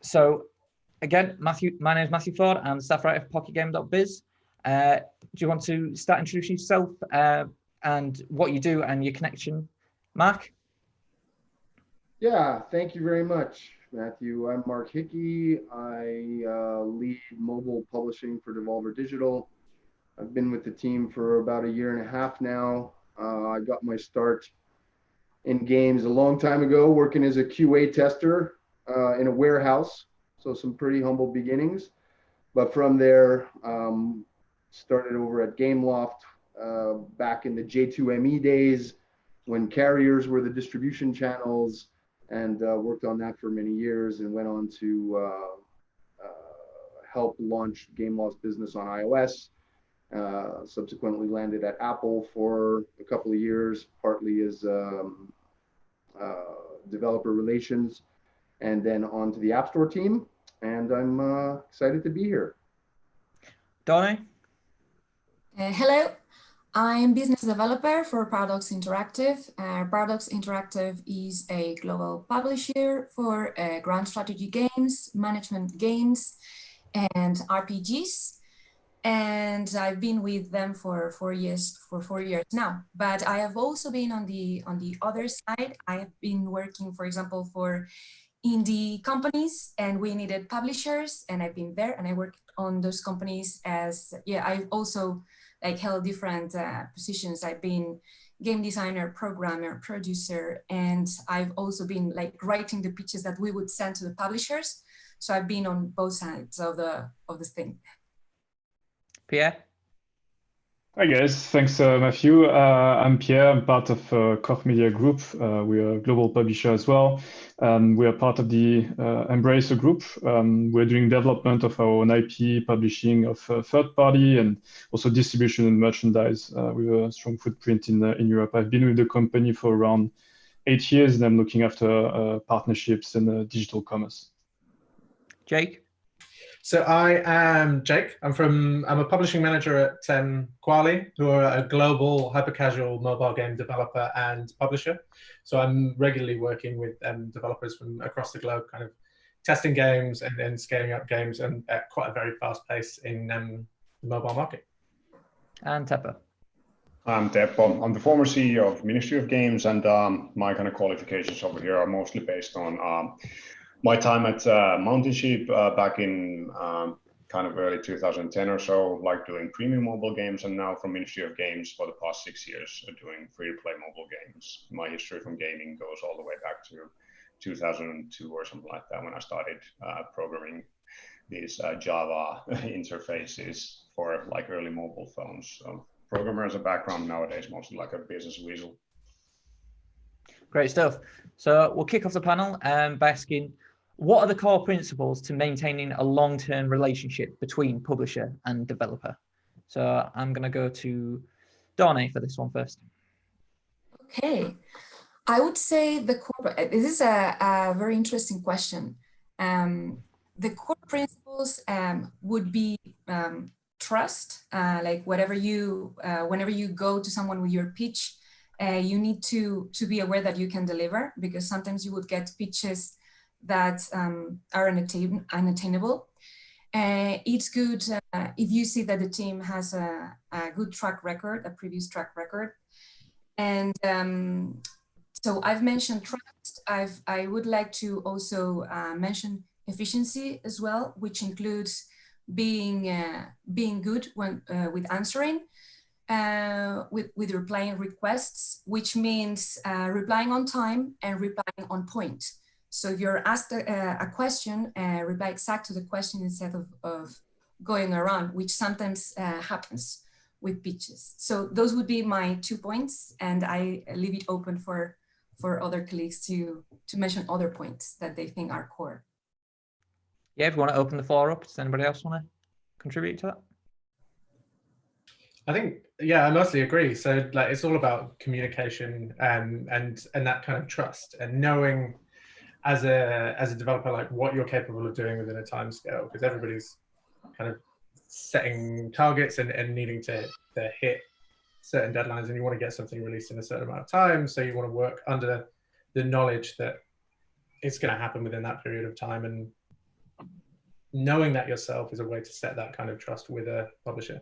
So again, my name is Matthew Ford. I'm the staff writer for PocketGamer.biz. Do you want to start introducing yourself and what you do and your connection, Mark? Yeah, thank you very much, Matthew. I'm Mark Hickey. I lead mobile publishing for Devolver Digital. I've been with the team for about a year and a half now. I got my start in games a long time ago, working as a QA tester in a warehouse. So some pretty humble beginnings. But from there, started over at Gameloft back in the J2ME days when carriers were the distribution channels, and worked on that for many years, and went on to help launch Gameloft's business on iOS. Subsequently landed at Apple for a couple of years, partly as developer relations, and then on to the App Store team. And I'm excited to be here. Donnie? Hello, I'm business developer for Paradox Interactive. Paradox Interactive is a global publisher for grand strategy games, management games, and RPGs. And I've been with them for 4 years now. But I have also been on the other side. I have been working, for example, for indie companies, and we needed publishers, and I've been there and I worked on those companies as, I've also held different positions. I've been game designer, programmer, producer, and I've also been writing the pitches that we would send to the publishers. So I've been on both sides of the thing. Pierre? Hi guys, thanks Matthew. I'm Pierre, I'm part of Koch Media Group. We're a global publisher as well. We are part of the Embracer Group. We're doing development of our own IP, publishing of third party, and also distribution and merchandise with a strong footprint in Europe. I've been with the company for around 8 years, and I'm looking after partnerships and digital commerce. Jake? So I am Jake. I'm a publishing manager at Quali, who are a global hyper-casual mobile game developer and publisher. So I'm regularly working with developers from across the globe, kind of testing games and scaling up games, and at quite a very fast pace in the mobile market. And Teppo? I'm Teppo. I'm the former CEO of Ministry of Games, and my kind of qualifications over here are mostly based on my time at Mountain Sheep back in kind of early 2010 or so, like doing premium mobile games, and now from Ministry of Games for the past 6 years doing free-to-play mobile games. My history from gaming goes all the way back to 2002 or something like that, when I started programming these Java interfaces for early mobile phones. So programmer as a background nowadays, mostly like a business weasel. Great stuff. So we'll kick off the panel by asking, what are the core principles to maintaining a long-term relationship between publisher and developer? So I'm going to go to Donnie for this one first. Okay. I would say this is a very interesting question. The core principles would be trust. Whenever you go to someone with your pitch, you need to be aware that you can deliver, because sometimes you would get pitches that are unattainable. It's good if you see that the team has a good track record, a previous track record. And so I've mentioned trust. I would like to also mention efficiency as well, which includes being good with answering, with replying requests, which means replying on time and replying on point. So if you're asked a question, reply exact to the question instead of going around, which sometimes happens with pitches. So those would be my 2 points, and I leave it open for other colleagues to mention other points that they think are core. Yeah, if you want to open the floor up, does anybody else want to contribute to that? I think, I mostly agree. So it's all about communication and that kind of trust, and knowing as a developer what you're capable of doing within a time scale, because everybody's kind of setting targets and needing to hit certain deadlines, and you want to get something released in a certain amount of time. So you want to work under the knowledge that it's going to happen within that period of time, and knowing that yourself is a way to set that kind of trust with a publisher.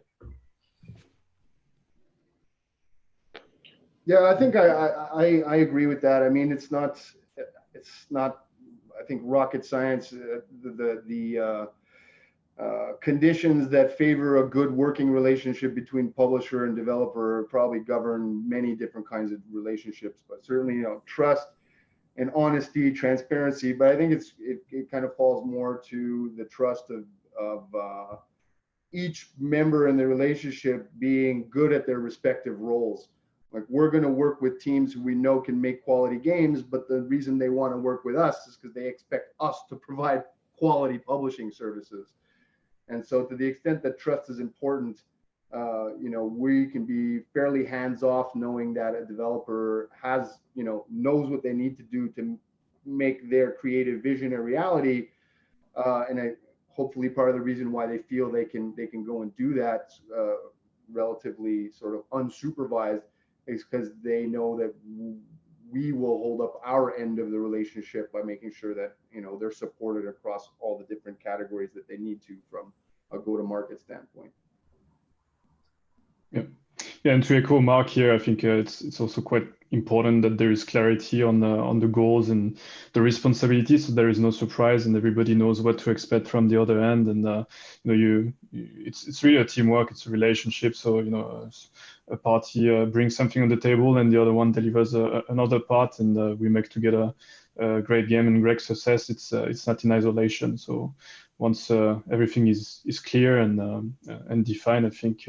Yeah, I think I agree with that. I mean, it's not I think rocket science. The conditions that favor a good working relationship between publisher and developer probably govern many different kinds of relationships, but certainly, you know, trust and honesty, transparency. But I think it kind of falls more to the trust of each member in the relationship being good at their respective roles. Like, we're going to work with teams who we know can make quality games, but the reason they want to work with us is because they expect us to provide quality publishing services. And so, to the extent that trust is important, you know, we can be fairly hands-off, knowing that a developer has, you know, knows what they need to do to make their creative vision a reality. And hopefully, part of the reason why they feel they can go and do that relatively sort of unsupervised is because they know that we will hold up our end of the relationship by making sure that, you know, they're supported across all the different categories that they need to from a go-to-market standpoint. Yeah, and to echo Mark here, I think it's also quite important that there is clarity on the goals and the responsibilities, so there is no surprise and everybody knows what to expect from the other end. And you know, it's really a teamwork, it's a relationship. So, you know, a party brings something on the table and the other one delivers another part, and we make together a great game and great success. It's not in isolation. So once everything is clear and defined, I think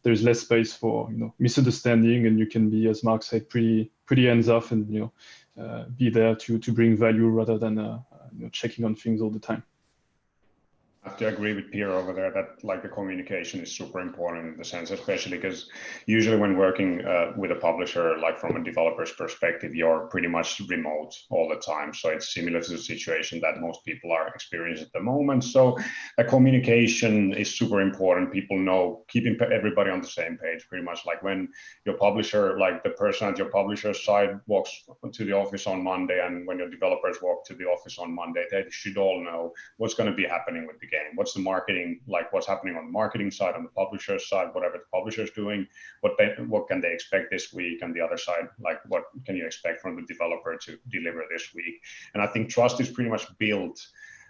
there's less space for, you know, misunderstanding, and you can be, as Mark said, pretty hands off, and, you know, be there to bring value rather than you know, checking on things all the time. I have to agree with Pierre over there that, like, the communication is super important in the sense, especially because usually when working with a publisher, like from a developer's perspective, you're pretty much remote all the time. So it's similar to the situation that most people are experiencing at the moment. So the communication is super important. People know, keeping everybody on the same page, pretty much like when your publisher, like the person at your publisher's side walks to the office on Monday, and when your developers walk to the office on Monday, they should all know what's going to be happening with the game. What's the marketing, like what's happening on the marketing side, on the publisher's side, whatever the publisher's doing, what can they expect this week, and the other side, like what can you expect from the developer to deliver this week. And I think trust is pretty much built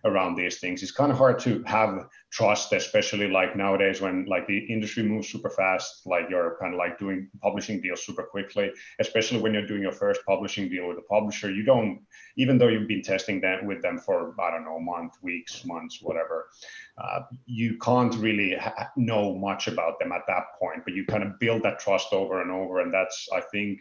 around these things. It's kind of hard to have trust, especially like nowadays when like the industry moves super fast, like you're kind of like doing publishing deals super quickly, especially when you're doing your first publishing deal with a publisher. You don't, even though you've been testing that with them for, I don't know, months, whatever, you can't really know much about them at that point, but you kind of build that trust over and over. And that's, I think,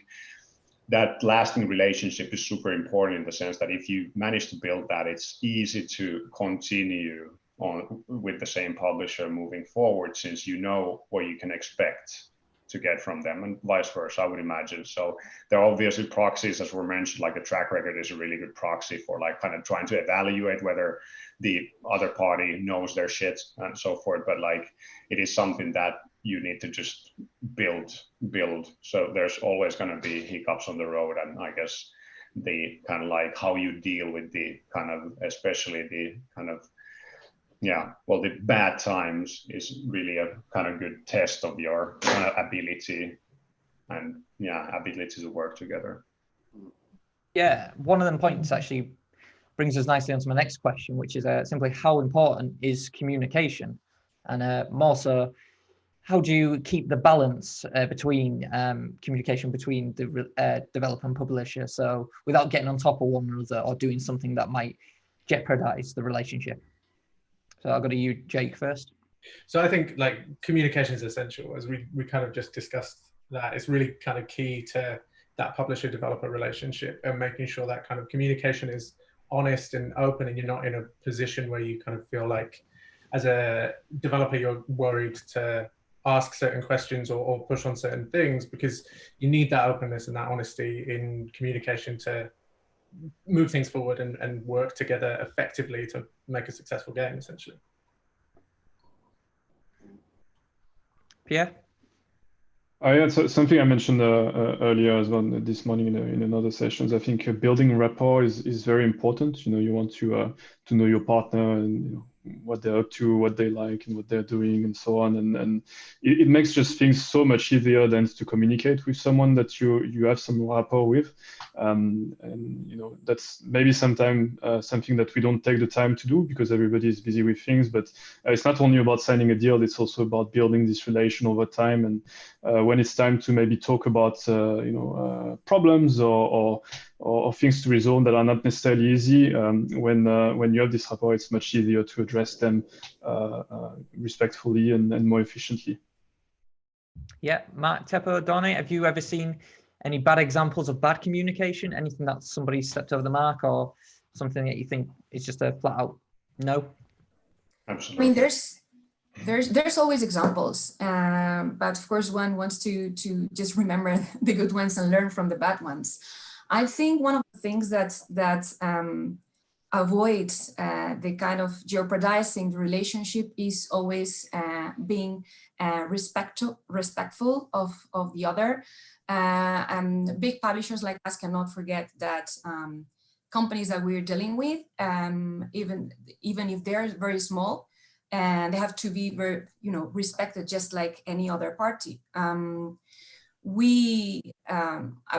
that lasting relationship is super important in the sense that if you manage to build that, it's easy to continue on with the same publisher moving forward, since you know what you can expect to get from them, and vice versa, I would imagine. So there are obviously proxies, as were mentioned, like the track record is a really good proxy for like kind of trying to evaluate whether the other party knows their shit and so forth. But like, it is something that you need to just build. So there's always going to be hiccups on the road. And I guess the kind of like how you deal with the kind of, especially the kind of, yeah, well, the bad times is really a kind of good test of your ability and ability to work together. Yeah, one of them points actually brings us nicely onto my next question, which is simply how important is communication, and more so, how do you keep the balance between communication between the developer and publisher, so without getting on top of one another or doing something that might jeopardize the relationship? So I'll go to you, Jake, first. So I think like communication is essential, as we kind of just discussed that. It's really kind of key to that publisher-developer relationship, and making sure that kind of communication is honest and open, and you're not in a position where you kind of feel like as a developer you're worried to ask certain questions or push on certain things, because you need that openness and that honesty in communication to move things forward and work together effectively to make a successful game, essentially. Pierre? Yeah, so something I mentioned earlier as well this morning in another sessions. I think building rapport is very important. You know, you want to know your partner and what they're up to, what they like, and what they're doing, and so on. And it makes just things so much easier than to communicate with someone that you have some rapport with. And that's maybe sometimes something that we don't take the time to do because everybody is busy with things. But it's not only about signing a deal; it's also about building this relation over time. And when it's time to maybe talk about problems or things to resolve that are not necessarily easy, when you have this rapport, it's much easier to address them respectfully and more efficiently. Yeah, Mark, Teppo, Donny, have you ever seen any bad examples of bad communication? Anything that somebody stepped over the mark, or something that you think is just a flat out no? I Absolutely. mean, there's always examples, but of course one wants to just remember the good ones and learn from the bad ones. I think one of the things that avoids the kind of jeopardizing the relationship is always being respectful of the other. Big publishers like us cannot forget that companies that we're dealing with, even if they're very small, and they have to be very, respected just like any other party.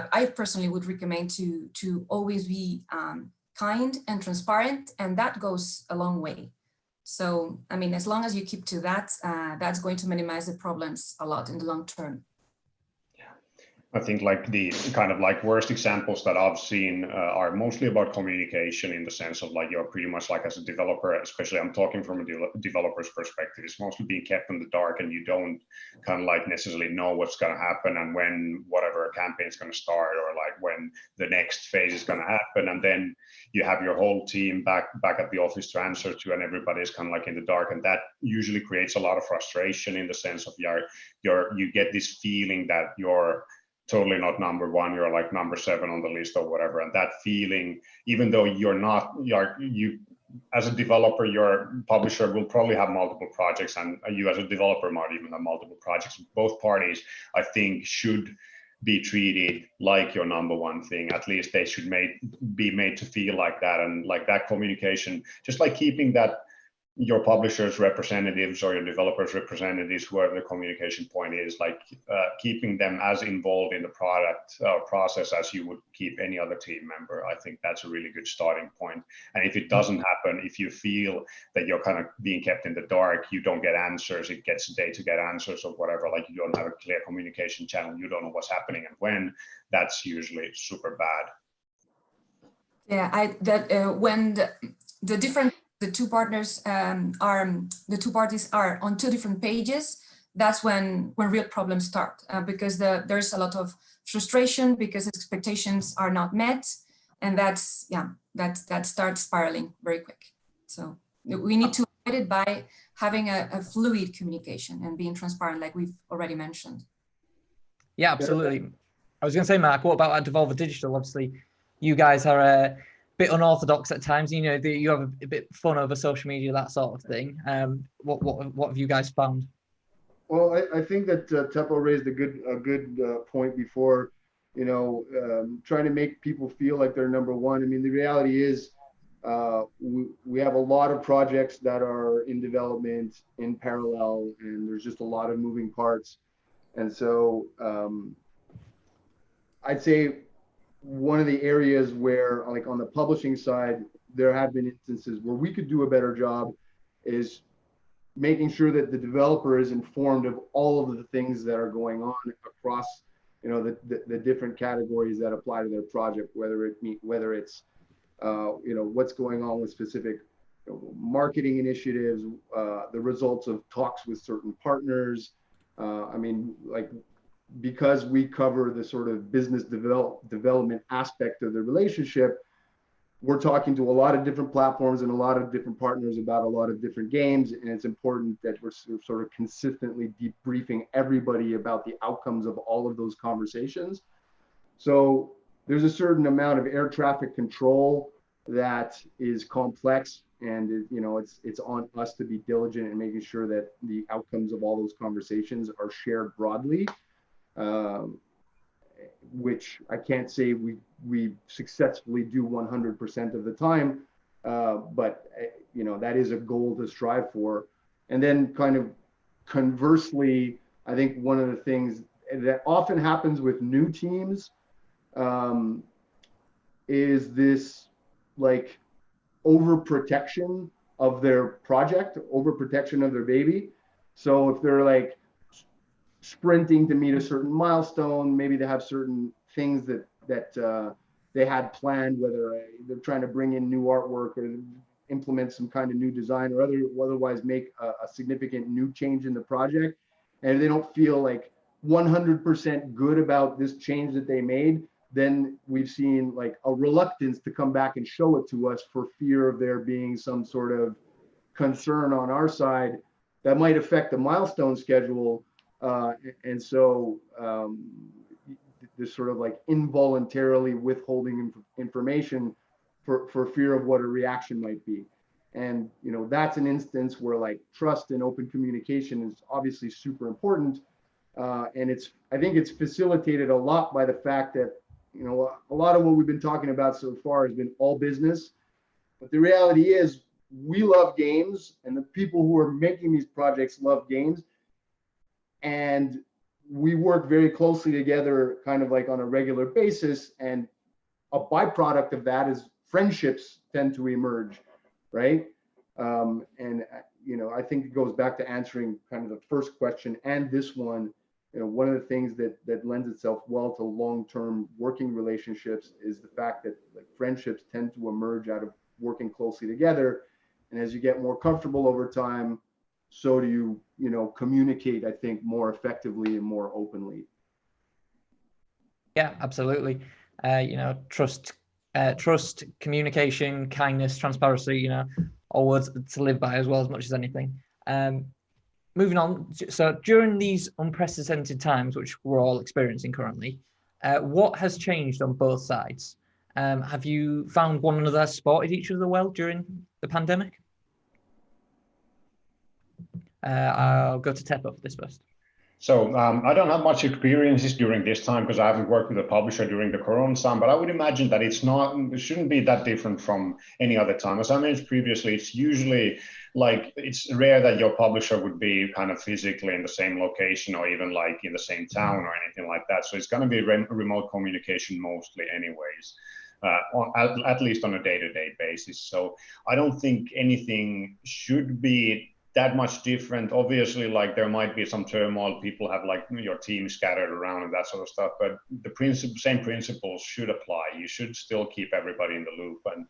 I personally would recommend to always be kind and transparent, and that goes a long way. So, I mean, as long as you keep to that, that's going to minimize the problems a lot in the long term. I think like the kind of like worst examples that I've seen are mostly about communication, in the sense of like you're pretty much like, as a developer, especially I'm talking from a developer's perspective, it's mostly being kept in the dark, and you don't kind of like necessarily know what's going to happen and when whatever campaign is going to start, or like when the next phase is going to happen. And then you have your whole team back at the office to answer to, and everybody's kind of like in the dark. And that usually creates a lot of frustration, in the sense of you get this feeling that you're totally not number one, you're like number 7 on the list or whatever. And that feeling, even though you as a developer, your publisher will probably have multiple projects, and you as a developer might even have multiple projects. Both parties, I think, should be treated like your number one thing. At least they should be made to feel like that. And like that communication, just like keeping that your publisher's representatives or your developers' representatives, whoever the communication point is, like keeping them as involved in the product process as you would keep any other team member. I think that's a really good starting point. And if it doesn't happen, if you feel that you're kind of being kept in the dark, you don't get answers, it gets a day to get answers or whatever, like you don't have a clear communication channel, you don't know what's happening and when, that's usually super bad. Yeah, when the two partners the two parties are on two different pages, that's when real problems start, because there's a lot of frustration because expectations are not met, and that starts spiraling very quick. So we need to avoid it by having a fluid communication and being transparent, like we've already mentioned. Yeah, absolutely. I was going to say, Mark, what about at Devolver Digital? Obviously, you guys are a bit unorthodox at times. You have a bit of fun over social media, that sort of thing. What have you guys found? Well, I think that Teppo raised a good point before. Trying to make people feel like they're number one. I mean, the reality is we have a lot of projects that are in development in parallel, and there's just a lot of moving parts. And so I'd say one of the areas where, like on the publishing side, there have been instances where we could do a better job is making sure that the developer is informed of all of the things that are going on across, the different categories that apply to their project, whether it's what's going on with specific marketing initiatives, the results of talks with certain partners. Because we cover the sort of business development aspect of the relationship, we're talking to a lot of different platforms and a lot of different partners about a lot of different games. And it's important that we're sort of consistently debriefing everybody about the outcomes of all of those conversations. So there's a certain amount of air traffic control that is complex, and it's on us to be diligent in making sure that the outcomes of all those conversations are shared broadly. Which I can't say we successfully do 100% of the time, but you know, that is a goal to strive for. And then kind of conversely, I think one of the things that often happens with new teams is this like overprotection of their project, overprotection of their baby. So if they're like sprinting to meet a certain milestone, maybe they have certain things that they had planned, whether they're trying to bring in new artwork or implement some kind of new design or otherwise make a significant new change in the project, and they don't feel like 100% good about this change that they made, then we've seen like a reluctance to come back and show it to us for fear of there being some sort of concern on our side that might affect the milestone schedule. And so this sort of like involuntarily withholding information for fear of what a reaction might be. And, you know, that's an instance where like trust and open communication is obviously super important. And I think it's facilitated a lot by the fact that, you know, a lot of what we've been talking about so far has been all business. But the reality is we love games, and the people who are making these projects love games. And we work very closely together kind of like on a regular basis. And a byproduct of that is friendships tend to emerge, right? And, you know, I think it goes back to answering kind of the first question and this one. You know, one of the things that lends itself well to long-term working relationships is the fact that like friendships tend to emerge out of working closely together. And as you get more comfortable over time, so do you, you know, communicate, I think, more effectively and more openly. Yeah, absolutely. You know, trust, communication, kindness, transparency, you know, all words to live by as well, as much as anything. Moving on, so during these unprecedented times, which we're all experiencing currently, what has changed on both sides? Have you found one another supported each other well during the pandemic? I'll go to Teppo for this first. So I don't have much experiences during this time because I haven't worked with a publisher during the Corona time, but I would imagine that it shouldn't be that different from any other time. As I mentioned previously, it's usually like, it's rare that your publisher would be kind of physically in the same location or even like in the same town or anything like that. So it's going to be remote communication mostly anyways. At least on a day-to-day basis. So I don't think anything should be that much different. Obviously, like there might be some turmoil, people have like your team scattered around and that sort of stuff, but the same principles should apply. You should still keep everybody in the loop and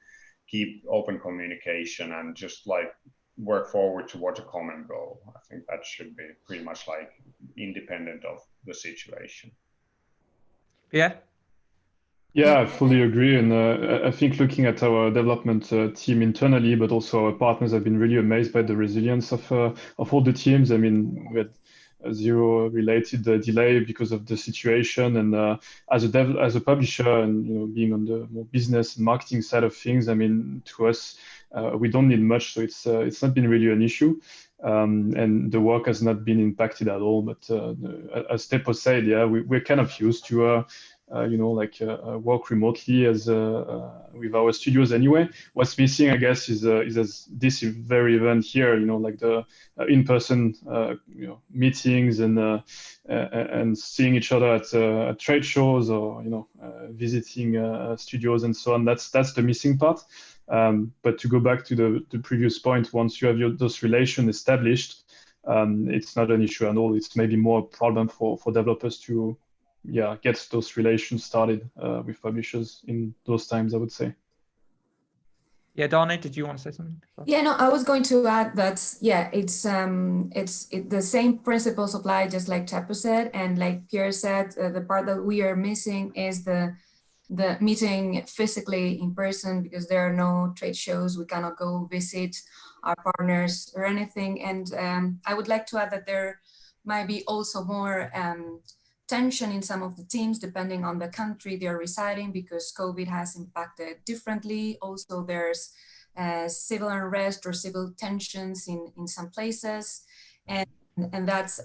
keep open communication and just like work forward towards a common goal. I think that should be pretty much like independent of the situation. Yeah. Yeah, I fully agree. And I think looking at our development team internally, but also our partners, have been really amazed by the resilience of all the teams. I mean, we had zero related delay because of the situation. And as a publisher, and you know, being on the more business and marketing side of things, I mean, to us, we don't need much, so it's not been really an issue. And the work has not been impacted at all. But as Teppo said, yeah, we're kind of used to you know, like work remotely as with our studios anyway. What's missing, I guess, is this very event here, you know, like the in-person you know, meetings and seeing each other at trade shows or, you know, visiting studios and so on. That's the missing part. But to go back to the previous point, once you have those relations established, it's not an issue at all. It's maybe more a problem for developers to get those relations started with publishers in those times, I would say. Yeah, Donna, did you want to say something? Yeah, no, I was going to add that, yeah, it's the same principles apply, just like Teppo said, and like Pierre said, the part that we are missing is the meeting physically in person, because there are no trade shows, we cannot go visit our partners or anything. And I would like to add that there might be also more tension in some of the teams depending on the country they're residing, because COVID has impacted differently. Also, there's civil unrest or civil tensions in some places, and that's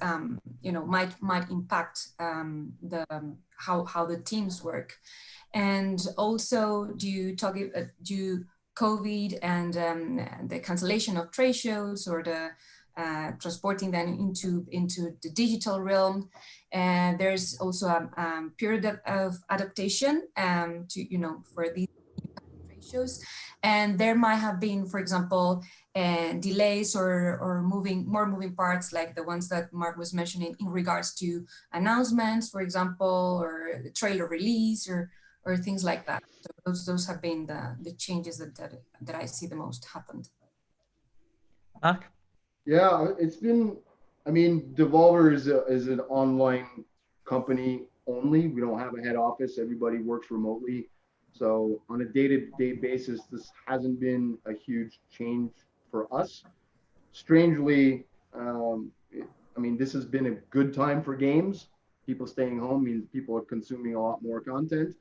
you know, might impact how the teams work. And also, do you COVID and the cancellation of trade shows or the transporting them into the digital realm. And there's also a period of adaptation for these trade shows. And there might have been, for example, delays or more moving parts like the ones that Mark was mentioning in regards to announcements, for example, or the trailer release or things like that. So those have been the changes that I see the most happened. Mark? Yeah, it's been, I mean, Devolver is an online company only. We don't have a head office. Everybody works remotely. So on a day-to-day basis, this hasn't been a huge change for us. Strangely, I mean, this has been a good time for games. People staying home means people are consuming a lot more content.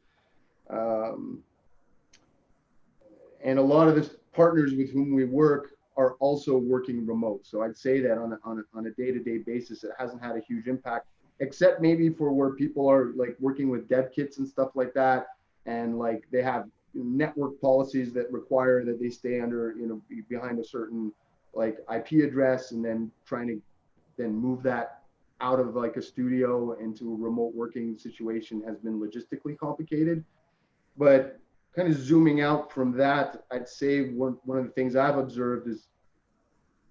And a lot of the partners with whom we work are also working remote. So I'd say that on a day-to-day basis, it hasn't had a huge impact, except maybe for where people are like working with dev kits and stuff like that. And like they have network policies that require that they stay under, behind a certain like IP address, and then trying to then move that out of like a studio into a remote working situation has been logistically complicated. But kind of zooming out from that, I'd say one of the things I've observed is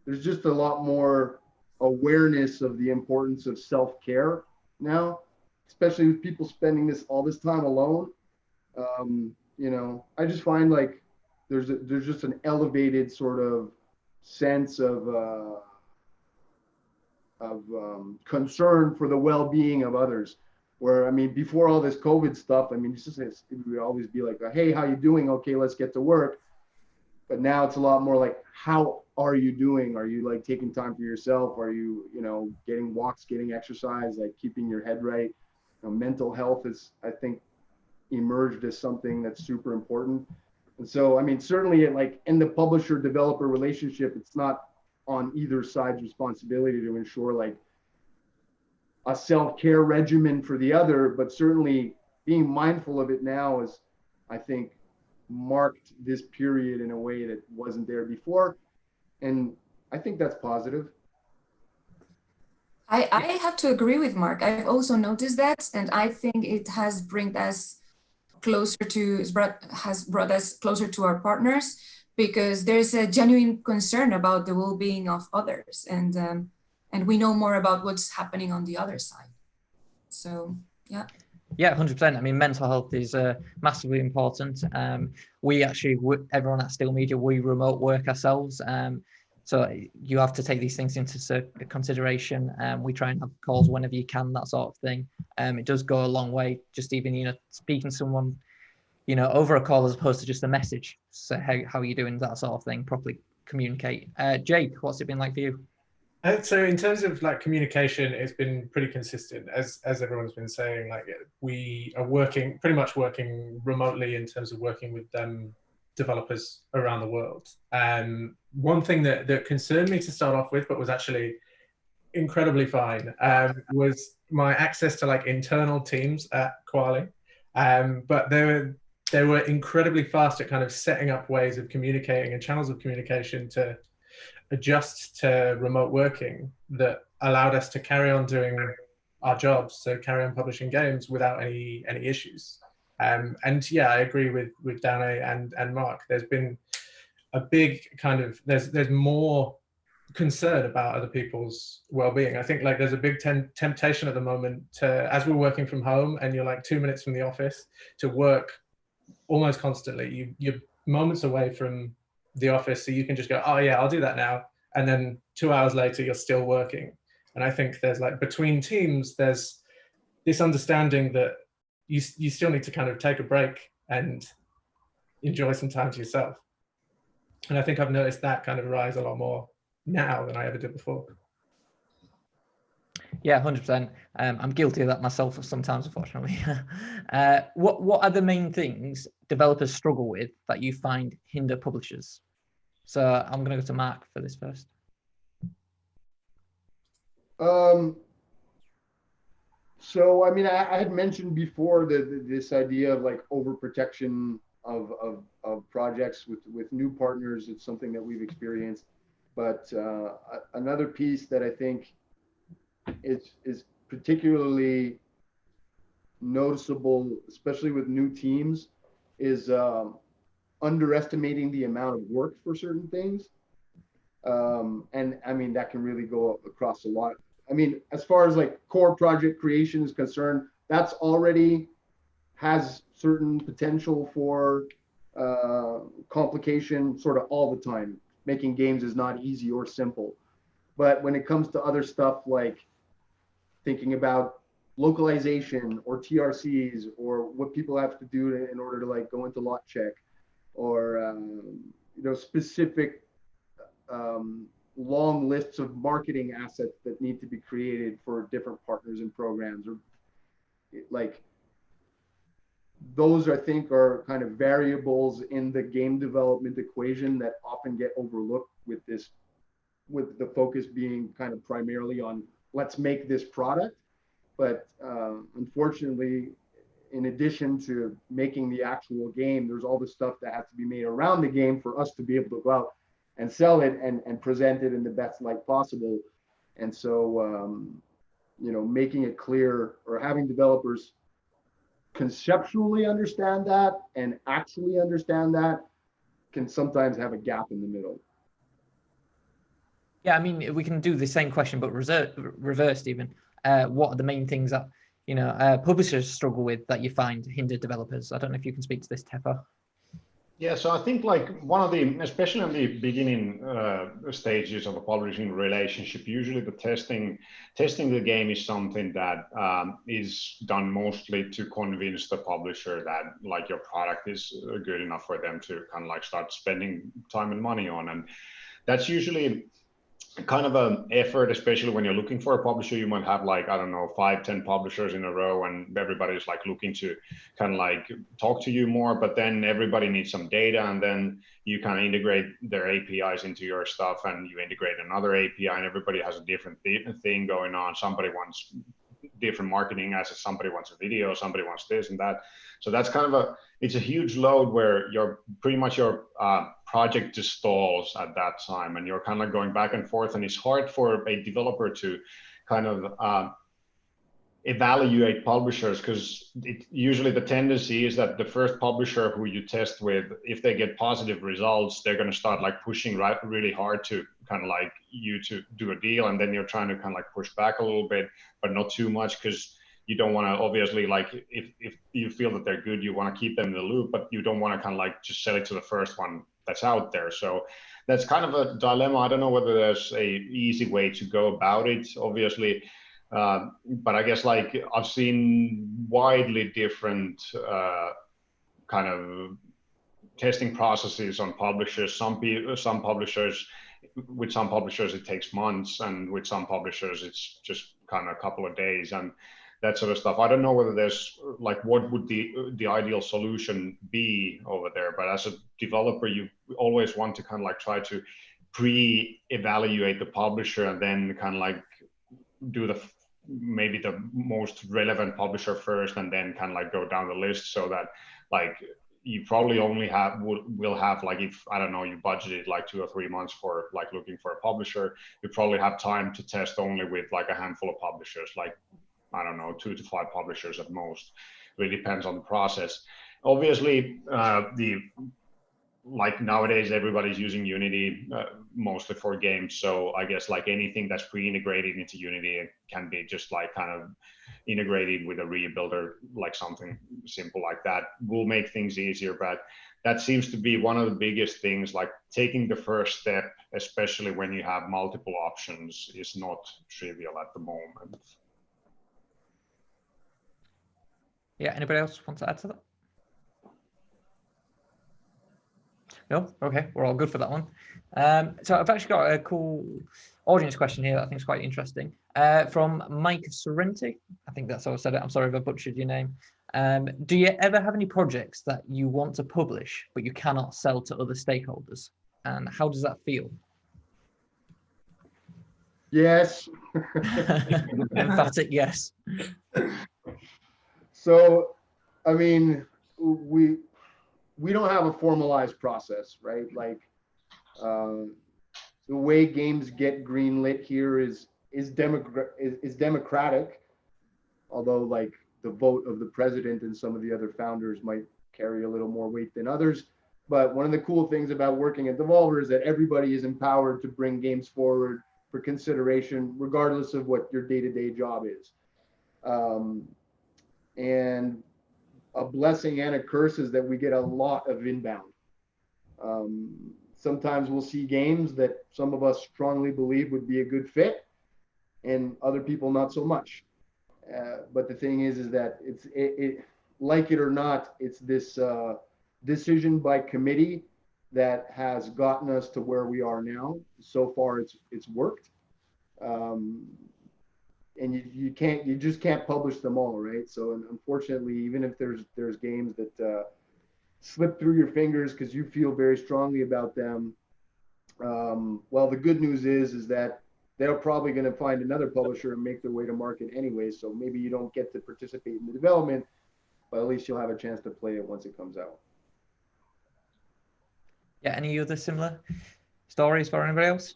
there's just a lot more awareness of the importance of self-care now, especially with people spending all this time alone. I just find like there's just an elevated sort of sense of concern for the well-being of others. Where, I mean, before all this COVID stuff, I mean, it would always be like, hey, how you doing? Okay, let's get to work. But now it's a lot more like, how are you doing? Are you like taking time for yourself? Are you, getting walks, getting exercise, like keeping your head right? Mental health is, I think, emerged as something that's super important. And so, I mean, certainly like in the publisher developer relationship, it's not on either side's responsibility to ensure like a self-care regimen for the other, but certainly being mindful of it now is, I think, marked this period in a way that wasn't there before. And I think that's positive. I have to agree with Mark. I've also noticed that, and I think it has brought us closer to our partners, because there's a genuine concern about the well-being of others, and we know more about what's happening on the other side. So, yeah. Yeah, 100%. I mean, mental health is massively important. We actually, everyone at Steel Media, we remote work ourselves. So you have to take these things into consideration. We try and have calls whenever you can, that sort of thing. It does go a long way, just even, speaking to someone, over a call as opposed to just a message. So how are you doing, that sort of thing, properly communicate. Jake, what's it been like for you? So in terms of like communication, it's been pretty consistent, as everyone's been saying. Like we are pretty much working remotely in terms of working with developers around the world. One thing that concerned me to start off with, but was actually incredibly fine, was my access to like internal teams at Quali. But they were incredibly fast at kind of setting up ways of communicating and channels of communication to adjust to remote working that allowed us to carry on doing our jobs, so carry on publishing games without any issues. And yeah, I agree with Dane and Mark. There's been a big kind of there's more concern about other people's well-being. I think like there's a big temptation at the moment to, as we're working from home and you're like 2 minutes from the office, to work almost constantly. You're moments away from the office, so you can just go, oh yeah, I'll do that now, and then 2 hours later you're still working. And I think there's like between teams there's this understanding that you still need to kind of take a break and enjoy some time to yourself. And I think I've noticed that kind of rise a lot more now than I ever did before. Yeah, 100%. I'm guilty of that myself sometimes, unfortunately. What are the main things developers struggle with that you find hinder publishers? So I'm going to go to Mark for this first. So, I mean, I had mentioned before this idea of like overprotection of projects with new partners. It's something that we've experienced. But another piece that I think is particularly noticeable, especially with new teams, is underestimating the amount of work for certain things. And I mean, that can really go across a lot. I mean, as far as like core project creation is concerned, that's already has certain potential for complication sort of all the time. Making games is not easy or simple. But when it comes to other stuff like thinking about localization or TRCs or what people have to do in order to like go into lot check, or you know, specific long lists of marketing assets that need to be created for different partners and programs, or like those I think are kind of variables in the game development equation that often get overlooked with this, with the focus being kind of primarily on let's make this product. But unfortunately, in addition to making the actual game, there's all the stuff that has to be made around the game for us to be able to go out and sell it and present it in the best light possible. And so, you know, making it clear or having developers conceptually understand that and actually understand that can sometimes have a gap in the middle. Yeah, I mean, we can do the same question, but reversed even. What are the main things that, you know, publishers struggle with that you find hinder developers? I don't know if you can speak to this, Teppo. Yeah, so I think like one of the, especially in the beginning stages of a publishing relationship, usually the testing the game is something that is done mostly to convince the publisher that like your product is good enough for them to kind of like start spending time and money on. And that's usually kind of an effort, especially when you're looking for a publisher. You might have like, I don't know, 5-10 publishers in a row, and everybody's like looking to kind of like talk to you more, but then everybody needs some data, and then you kind of integrate their APIs into your stuff, and you integrate another API, and everybody has a different thing going on. Somebody wants different marketing assets, somebody wants a video, somebody wants this and that. So that's kind of it's a huge load where you're pretty much your project just stalls at that time, and you're kind of going back and forth, and it's hard for a developer to kind of evaluate publishers, because usually the tendency is that the first publisher who you test with, if they get positive results, they're going to start like pushing really hard to kind of like you to do a deal, and then you're trying to kind of like push back a little bit, but not too much, because you don't want to, obviously, like if you feel that they're good, you want to keep them in the loop, but you don't want to kind of like just sell it to the first one that's out there. So that's kind of a dilemma. I don't know whether there's a easy way to go about it, obviously. But I guess like I've seen widely different kind of testing processes on publishers. Some publishers, with some publishers it takes months, and with some publishers it's just kind of a couple of days and that sort of stuff. I don't know whether there's like what would the ideal solution be over there, but as a developer you always want to kind of like try to pre-evaluate the publisher and then kind of like do maybe the most relevant publisher first, and then kind of like go down the list, so that like you probably only will have like, if I don't know, you budgeted like 2 or 3 months for like looking for a publisher, you probably have time to test only with like a handful of publishers, like I don't know, 2 to 5 publishers at most. Really depends on the process. Obviously, like nowadays everybody's using Unity mostly for games, so I guess like anything that's pre-integrated into Unity can be just like kind of integrated with a rebuilder, like something simple like that will make things easier. But that seems to be one of the biggest things, like taking the first step, especially when you have multiple options, is not trivial at the moment. Yeah, anybody else want to add to that? No? Okay, we're all good for that one. So I've actually got a cool audience question here that I think is quite interesting. From Mike Sorrenti. I think that's how I said it. I'm sorry if I butchered your name. Do you ever have any projects that you want to publish, but you cannot sell to other stakeholders? And how does that feel? Yes. Emphatic yes. So, I mean, we we don't have a formalized process, right? Like the way games get greenlit here is democratic, although like the vote of the president and some of the other founders might carry a little more weight than others. But one of the cool things about working at Devolver is that everybody is empowered to bring games forward for consideration, regardless of what your day-to-day job is. And a blessing and a curse is that we get a lot of inbound. Sometimes we'll see games that some of us strongly believe would be a good fit, and other people not so much. But the thing is that it like it or not, it's this decision by committee that has gotten us to where we are now. So far, it's worked. And you just can't publish them all, right? So unfortunately, even if there's games that slip through your fingers because you feel very strongly about them, well, the good news is that they're probably going to find another publisher and make their way to market anyway. So maybe you don't get to participate in the development, but at least you'll have a chance to play it once it comes out. Yeah, any other similar stories for anybody else?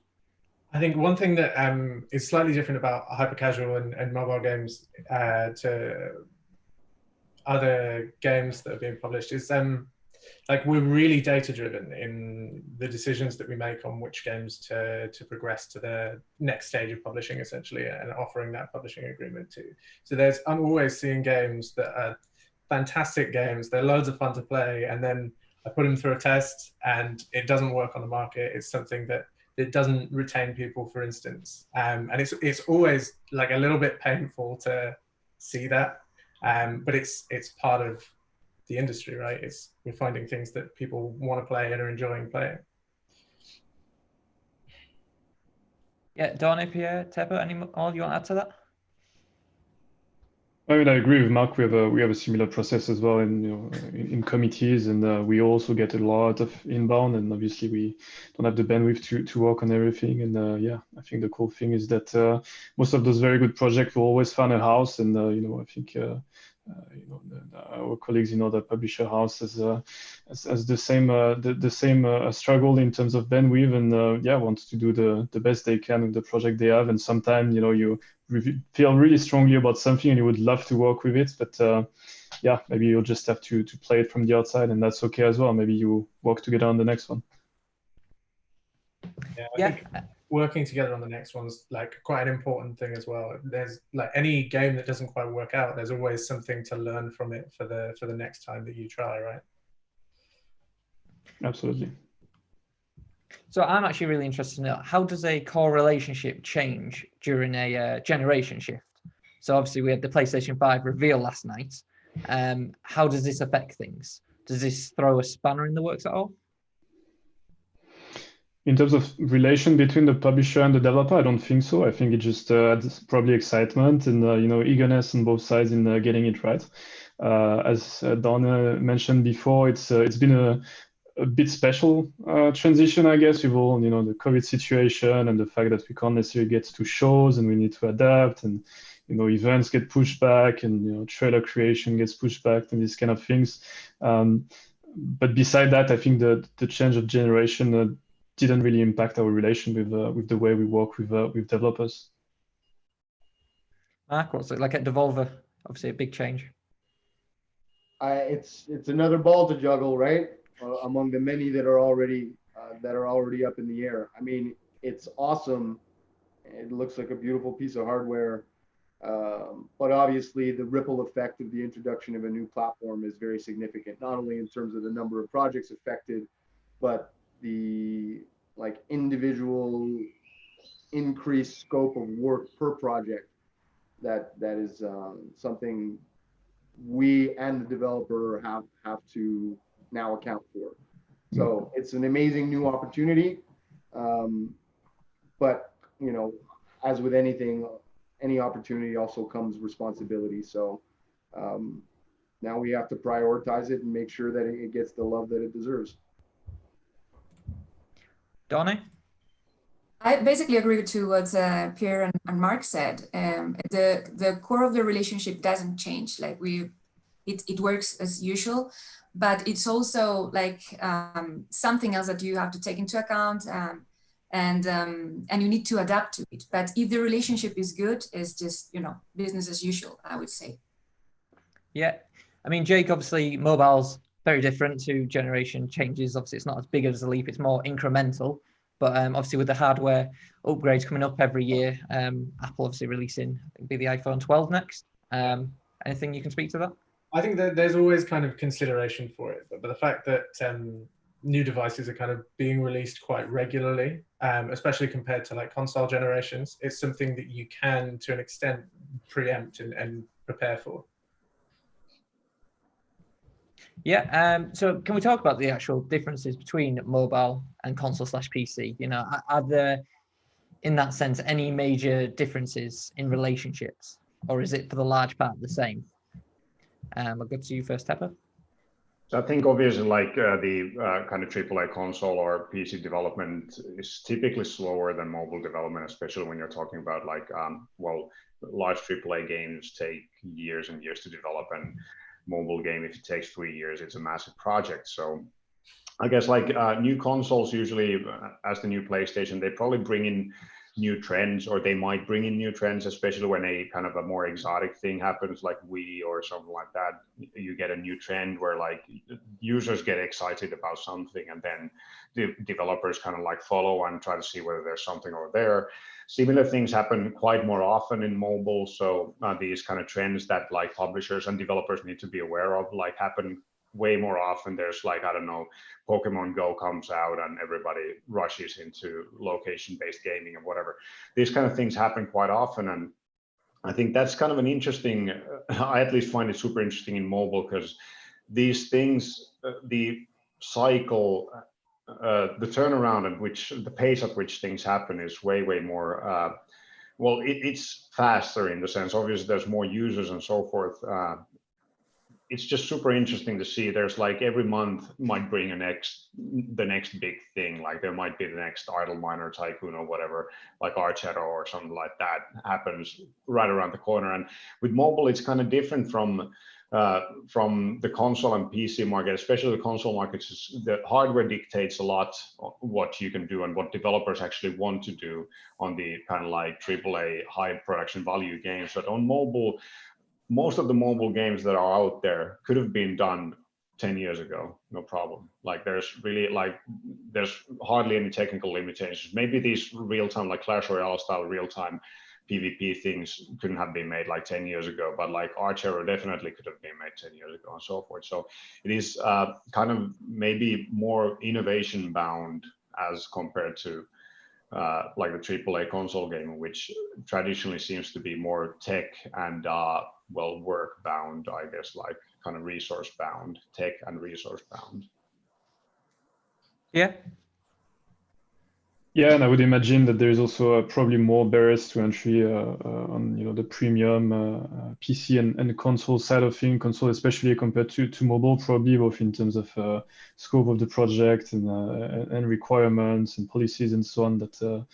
I think one thing that is slightly different about hyper-casual and mobile games to other games that are being published is like we're really data-driven in the decisions that we make on which games to progress to the next stage of publishing, essentially, and offering that publishing agreement to. So I'm always seeing games that are fantastic games. They're loads of fun to play, and then I put them through a test and it doesn't work on the market. It's something that it doesn't retain people, for instance. And it's always like a little bit painful to see that. But it's part of the industry, right? We're finding things that people want to play and are enjoying playing. Yeah, Donny, Pierre, Teppo, any all you want to add to that? I mean, I agree with Mark. We have a similar process as well in committees, and we also get a lot of inbound. And obviously, we don't have the bandwidth to work on everything. And yeah, I think the cool thing is that most of those very good projects will always find a house. And I think our colleagues in other publisher houses as the same struggle in terms of bandwidth, and yeah, want to do the best they can with the project they have. And sometimes you feel really strongly about something and you would love to work with it, but yeah, maybe you'll just have to play it from the outside, and that's okay as well. Maybe you work together on the next one. Yeah, I think working together on the next one's like quite an important thing as well. There's like any game that doesn't quite work out, there's always something to learn from it for the next time that you try, right? Absolutely. So I'm actually really interested in how does a core relationship change during a generation shift? So obviously we had the PlayStation 5 reveal last night. How does this affect things? Does this throw a spanner in the works at all? In terms of relation between the publisher and the developer, I don't think so. I think it just adds probably excitement and eagerness on both sides in getting it right. As Donna mentioned before, it's been a bit special transition, I guess, with all the COVID situation and the fact that we can't necessarily get to shows and we need to adapt, and events get pushed back, and trailer creation gets pushed back, and these kind of things. But beside that, I think the change of generation didn't really impact our relation with the way we work with developers. Mark, what's it like at Devolver? Obviously, a big change. It's another ball to juggle, right? Among the many that are already up in the air. I mean, it's awesome. It looks like a beautiful piece of hardware, but obviously the ripple effect of the introduction of a new platform is very significant. Not only in terms of the number of projects affected, but the individual increased scope of work per project. That is something we and the developer have to now account for. So it's an amazing new opportunity, but as with anything, any opportunity also comes responsibility. So now we have to prioritize it and make sure that it gets the love that it deserves. Donny? I basically agree to what Pierre and Mark said. The core of the relationship doesn't change. Like it works as usual, but it's also like something else that you have to take into account, and you need to adapt to it. But if the relationship is good, it's just, you know, business as usual, I would say. Yeah, I mean, Jake, obviously mobile's very different to generation changes. Obviously, it's not as big as a leap; it's more incremental. But obviously, with the hardware upgrades coming up every year, Apple obviously releasing, I think, be the iPhone 12 next. Anything you can speak to that? I think that there's always kind of consideration for it, but the fact that new devices are kind of being released quite regularly, especially compared to like console generations, it's something that you can, to an extent, preempt and prepare for. Yeah. So can we talk about the actual differences between mobile and console/PC? You know, are there, in that sense, any major differences in relationships, or is it for the large part the same? I'll go to you first, Tepper. So I think obviously like the kind of AAA console or PC development is typically slower than mobile development, especially when you're talking about like, well, large AAA games take years and years to develop, and mobile game, if it takes 3 years, it's a massive project. So I guess like new consoles usually, as the new PlayStation, they probably bring in new trends, or they might bring in new trends, especially when a kind of a more exotic thing happens, like Wii or something like that. You get a new trend where like users get excited about something, and then the developers kind of like follow and try to see whether there's something over there. Similar things happen quite more often in mobile. So these kind of trends that like publishers and developers need to be aware of, like happen way more often. There's like, I don't know, Pokemon Go comes out and everybody rushes into location-based gaming and whatever. These kind of things happen quite often. And I think that's kind of an interesting, I at least find it super interesting in mobile, because these things, the cycle, the turnaround at which, the pace at which things happen is way more, well, it's faster in the sense, obviously there's more users and so forth. It's just super interesting to see. There's like every month might bring the next big thing. Like there might be the next Idle Miner Tycoon or whatever, like Archero or something like that happens right around the corner. And with mobile, it's kind of different from the console and PC market, especially the console market. The hardware dictates a lot what you can do and what developers actually want to do on the kind of like AAA high production value games. But on mobile, most of the mobile games that are out there could have been done 10 years ago, no problem. Like there's hardly any technical limitations. Maybe these real-time, like Clash Royale style real-time PvP things couldn't have been made like 10 years ago, but like Archero definitely could have been made 10 years ago and so forth. So it is kind of maybe more innovation bound as compared to like the AAA console game, which traditionally seems to be more tech and well, work bound, I guess, like kind of resource bound, tech and resource bound. Yeah. Yeah, and I would imagine that there is also probably more barriers to entry on the premium PC and console side of things. Console, especially compared to mobile, probably both in terms of scope of the project and requirements and policies and so on. That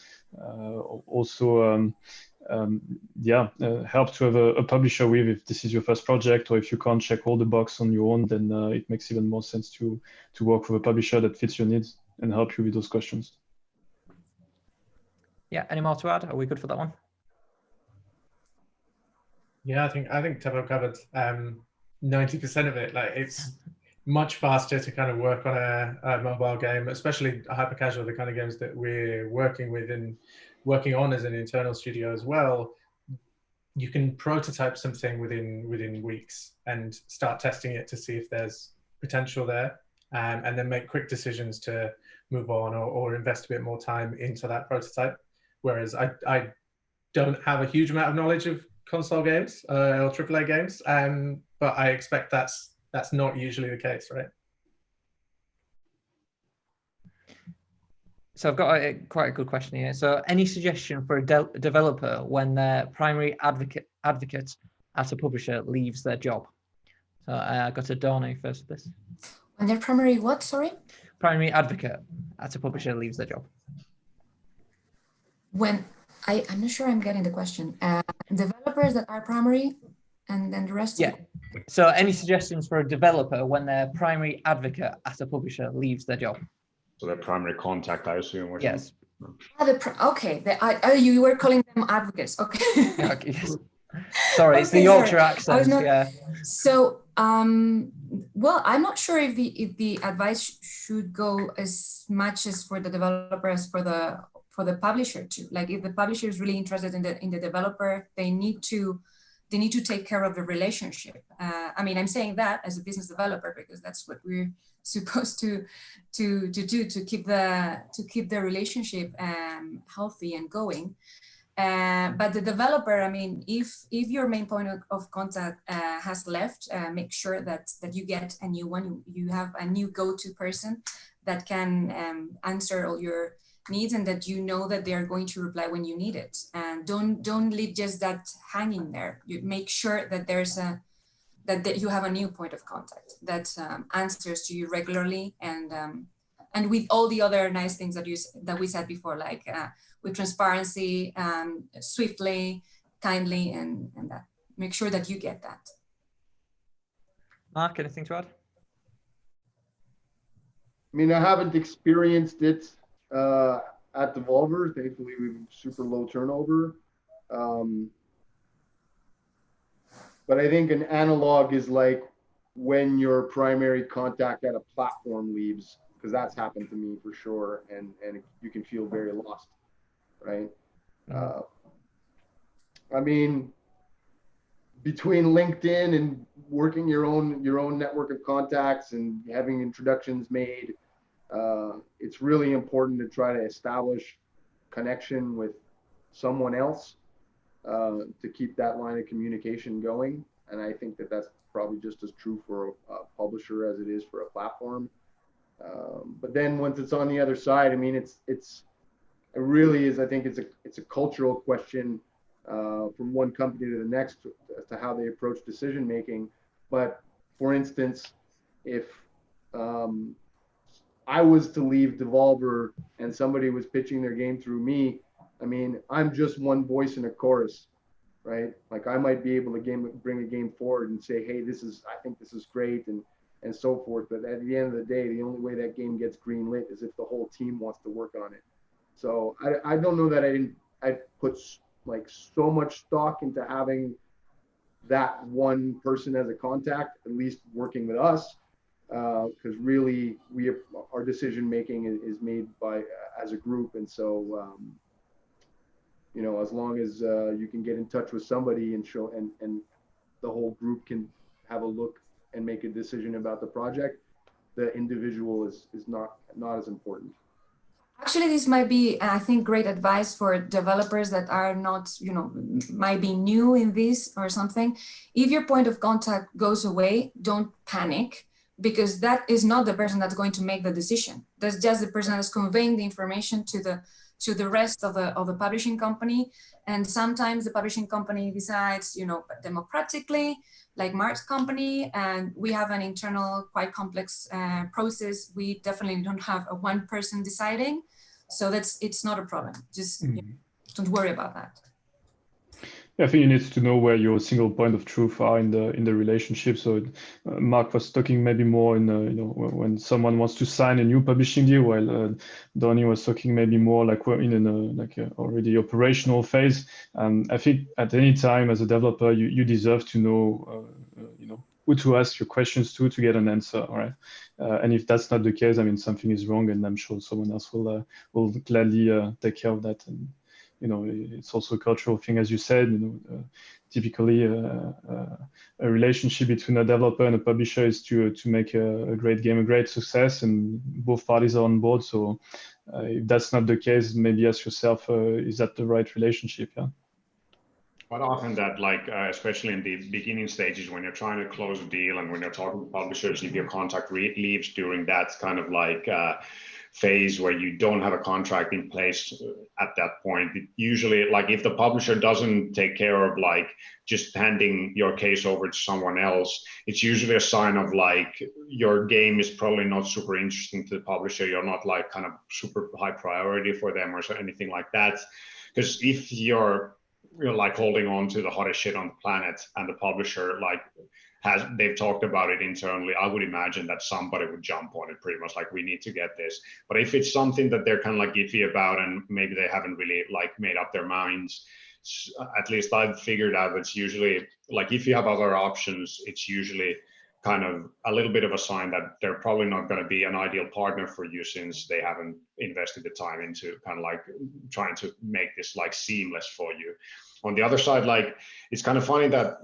also help to have a publisher with, if this is your first project, or if you can't check all the boxes on your own, then it makes even more sense to work with a publisher that fits your needs and help you with those questions. Yeah, any more to add? Are we good for that one? Yeah, I think Teppo covered 90% of it. Like it's much faster to kind of work on a mobile game, especially a hyper casual, the kind of games that we're working with and working on as an internal studio as well. You can prototype something within weeks and start testing it to see if there's potential there, and then make quick decisions to move on or invest a bit more time into that prototype. Whereas I don't have a huge amount of knowledge of console games or AAA games, but I expect that's not usually the case, right? So I've got quite a good question here. So any suggestion for a developer when their primary advocate at a publisher leaves their job? So I got to Dorne first for this. When their primary what, sorry? Primary advocate at a publisher leaves their job. When I'm not sure I'm getting the question. Developers that are primary, and then the rest. Yeah. So any suggestions for a developer when their primary advocate at a publisher leaves their job? So their primary contact, I assume. Or Yes. Okay, you were calling them advocates. Okay. Okay, yes. Sorry, it's the Okay, Yorkshire sorry. accent. Yeah. So, well, I'm not sure if the advice should go as much as for the developer as for the publisher too. Like if the publisher is really interested in the developer, they need to take care of the relationship. I mean, I'm saying that as a business developer because that's what we're supposed to do to keep the relationship healthy and going. But the developer, I mean, if your main point of contact has left, make sure that you get a new one. You have a new go-to person that can answer all your needs, and that you know that they are going to reply when you need it. And don't leave just that hanging there. You make sure that there's that you have a new point of contact that answers to you regularly, and with all the other nice things that we said before, like with transparency, swiftly, kindly, and that. Make sure that you get that. Mark, anything to add? I mean, I haven't experienced it at Devolver. Thankfully, we've super low turnover. But I think an analog is like when your primary contact at a platform leaves, because that's happened to me for sure, and you can feel very lost, right? I mean, between LinkedIn and working your own network of contacts and having introductions made, it's really important to try to establish connection with someone else to keep that line of communication going. And I think that that's probably just as true for a publisher as it is for a platform. But then once it's on the other side, I mean, it really is. I think it's a cultural question from one company to the next as to how they approach decision making. But for instance, if I was to leave Devolver and somebody was pitching their game through me, I mean, I'm just one voice in a chorus, right? Like I might be able to bring a game forward and say, hey, I think this is great, and so forth. But at the end of the day, the only way that game gets greenlit is if the whole team wants to work on it. So I don't know that I put like so much stock into having that one person as a contact, at least working with us, because really our decision making is made by as a group, and so you know, as long as you can get in touch with somebody and show and the whole group can have a look and make a decision about the project, the individual is not as important. Actually, this might be, I think, great advice for developers that are not, you know, might be new in this or something. If your point of contact goes away, don't panic, because that is not the person that's going to make the decision. That's just the person that's conveying the information to the rest of the publishing company. And sometimes the publishing company decides, you know, democratically, like Mark's company, and we have an internal, quite complex process. We definitely don't have a one person deciding. So it's not a problem. Just you know, don't worry about that. Yeah, I think you need to know where your single point of truth are in the relationship. So Mark was talking maybe more in you know, when someone wants to sign a new publishing deal, while Donnie was talking maybe more like we're in a already operational phase. I think at any time as a developer, you deserve to know you know, who to ask your questions to get an answer, all right? And if that's not the case, I mean, something is wrong, and I'm sure someone else will gladly take care of that. And you know, it's also a cultural thing, as you said. You know, typically a relationship between a developer and a publisher is to make a great game a great success, and both parties are on board. So if that's not the case, maybe ask yourself, is that the right relationship? Yeah. Quite often that, like, especially in the beginning stages, when you're trying to close a deal and when you're talking to publishers, if your contact leaves during that kind of like phase where you don't have a contract in place at that point, usually, like, if the publisher doesn't take care of like just handing your case over to someone else, it's usually a sign of like your game is probably not super interesting to the publisher. You're not like kind of super high priority for them or anything like that. Because if your like holding on to the hottest shit on the planet, and the publisher like they've talked about it internally, I would imagine that somebody would jump on it pretty much like, we need to get this. But if it's something that they're kind of like iffy about and maybe they haven't really like made up their minds, at least I've figured out it's usually like, if you have other options, it's usually kind of a little bit of a sign that they're probably not going to be an ideal partner for you, since they haven't invested the time into kind of like trying to make this like seamless for you. On the other side, like, it's kind of funny that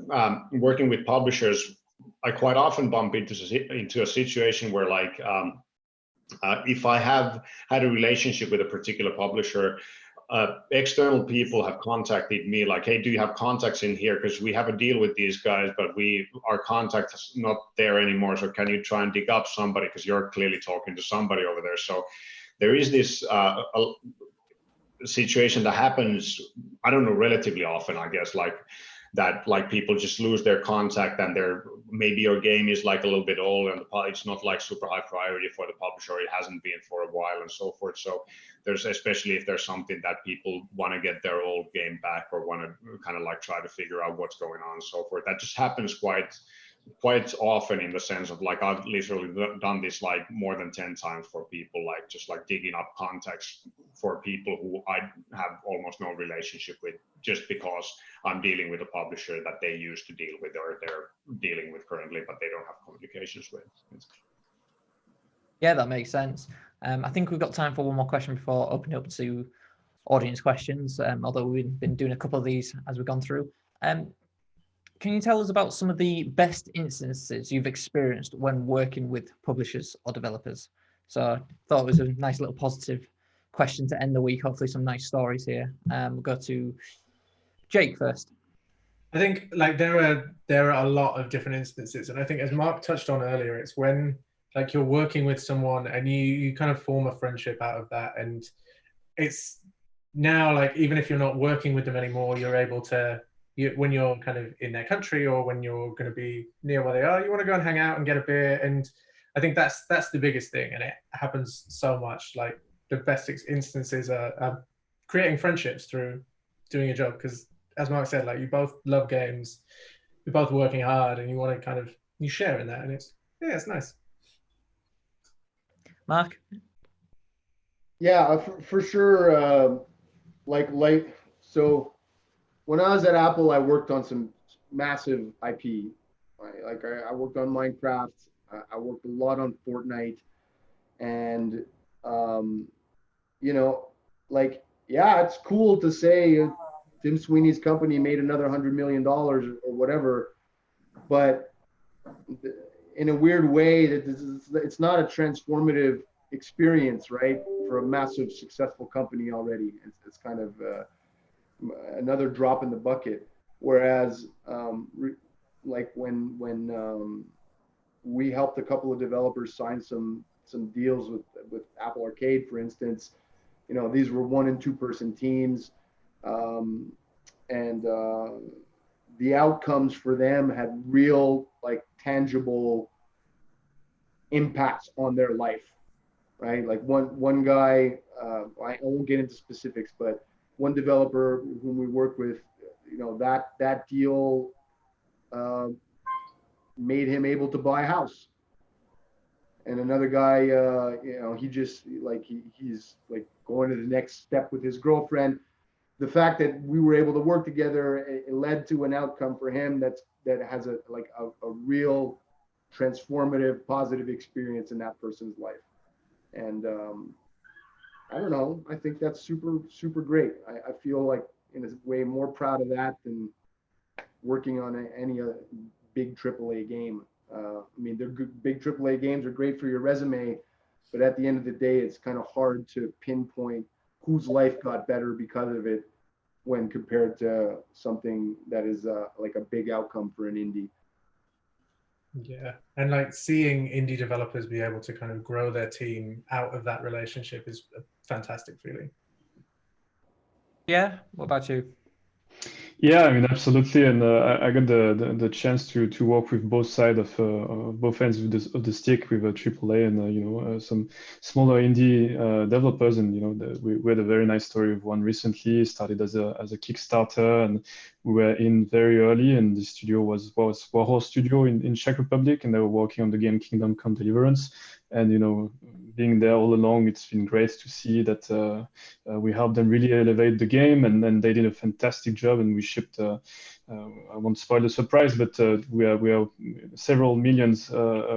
working with publishers, I quite often bump into a situation where like, if I have had a relationship with a particular publisher, external people have contacted me like, hey, do you have contacts in here? Because we have a deal with these guys, but our contact is not there anymore. So can you try and dig up somebody? Because you're clearly talking to somebody over there. So there is this situation that happens, I don't know, relatively often, I guess, like that, like people just lose their contact, and maybe your game is like a little bit old and it's not like super high priority for the publisher, it hasn't been for a while and so forth. So there's, especially if there's something that people want to get their old game back or want to kind of like try to figure out what's going on and so forth, that just happens quite often, in the sense of like, I've literally done this like more than 10 times for people, like just like digging up contacts for people who I have almost no relationship with, just because I'm dealing with a publisher that they used to deal with or they're dealing with currently, but they don't have communications with. Yeah, that makes sense. I think we've got time for one more question before opening up to audience questions, although we've been doing a couple of these as we've gone through. Can you tell us about some of the best instances you've experienced when working with publishers or developers? So I thought it was a nice little positive question to end the week. Hopefully some nice stories here. We'll go to Jake first. I think like there are a lot of different instances, and I think, as Mark touched on earlier, it's when like you're working with someone and you kind of form a friendship out of that, and it's now like, even if you're not working with them anymore, you're able to, when you're kind of in their country or when you're going to be near where they are, you want to go and hang out and get a beer. And I think that's the biggest thing, and it happens so much. Like the best instances are creating friendships through doing a job, because as Mark said, like, you both love games, you're both working hard, and you want to kind of, you share in that, and it's nice. Mark? Yeah, for sure. So when I was at Apple, I worked on some massive IP. I worked on Minecraft. I worked a lot on Fortnite, and you know, like, yeah, it's cool to say Tim Sweeney's company made another $100 million or whatever, but in a weird way, it's not a transformative experience, right? For a massive successful company already, it's kind of another drop in the bucket. Whereas like when we helped a couple of developers sign some deals with Apple Arcade, for instance, you know, these were 1 and 2 person teams, and the outcomes for them had real, like, tangible impacts on their life, right? Like one guy, I won't get into specifics, but one developer whom we work with, you know, that deal made him able to buy a house. And another guy, you know, he just like he's like going to the next step with his girlfriend. The fact that we were able to work together, it led to an outcome for him that has a real transformative, positive experience in that person's life. And I don't know, I think that's super great. I feel like in a way more proud of that than working on any big AAA game. I mean, they're good, big AAA games are great for your resume, but at the end of the day, it's kind of hard to pinpoint whose life got better because of it when compared to something that is like a big outcome for an indie. Yeah, and like seeing indie developers be able to kind of grow their team out of that relationship is a fantastic feeling. Yeah, what about you? Yeah, I mean, absolutely, and I got the chance to work with both sides of both ends of the stick with AAA and some smaller indie developers, and we had a very nice story with one recently. Started as a Kickstarter, and we were in very early, and the studio was Warhol Studio in Czech Republic, and they were working on the game Kingdom Come Deliverance, and being there all along, it's been great to see that we helped them really elevate the game, and then they did a fantastic job, and we shipped. I won't spoil the surprise, but we are several millions